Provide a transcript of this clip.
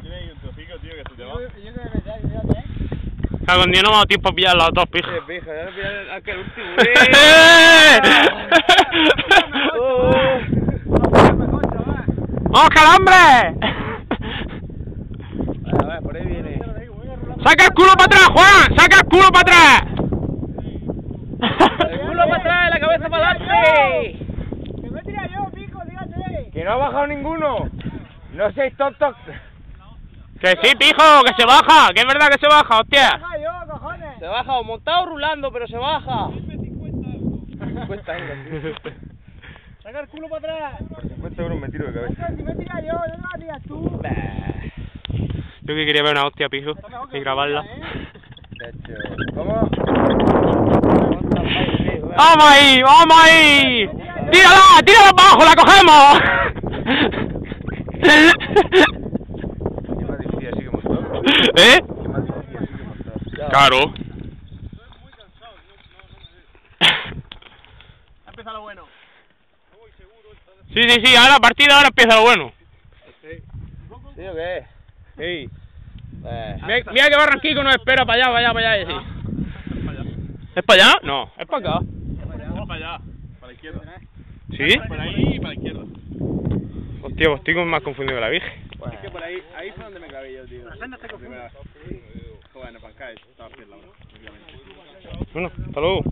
Tiene ahí un trocico, tío, que se te va. Yo creo que ya, fíjate, Claro, con Dios no me ha dado tiempo a pillar los dos, pijo. Pija, ya no pillas aquel último. ¡Vamos, calambre! A ver, por ahí viene. ¡Saca el culo para atrás, Juan! ¡Saca el culo para atrás! ¡El culo para atrás y la cabeza para adelante! que me tira yo, pico, dígate. ¡Que no ha bajado ninguno! ¡No seáis tontos! ¡Que sí, pijo! ¡Que se baja! ¡Que es verdad que se baja, hostia! Baja yo, cojones. Se baja o montado o rulando, pero se baja. 50 euros, tío. Saca el culo para atrás. Por 50 euros me tiro de cabeza. Si me tira yo, no la tiras tú. Yo que quería ver una hostia, pijo, y grabarla. ¿Cómo? ¡Vamos ahí! ¡Vamos ahí! ¡Tírala! ¡Tírala para abajo! ¡La cogemos! ¿Qué más difícil así que montado? ¿Eh? ¿Qué más difícil así que montado? Claro. Ha empezado lo bueno. Sí, sí, sí, ahora a partir de ahora empieza lo bueno. ¿Sí o qué? Sí. Mira que Barranquico nos espera para allá, sí. ¿Es para allá? No, es para acá. Vamos para allá, para la izquierda. ¿Sí? Por ahí y para la izquierda. Hostia, pues estoy más confundido que la Virgen. Es que por ahí fue donde me clavé yo, tío. La senda está confundida. Joder, no, para acá, estaba haciendo la hora, obviamente. Bueno, hasta luego.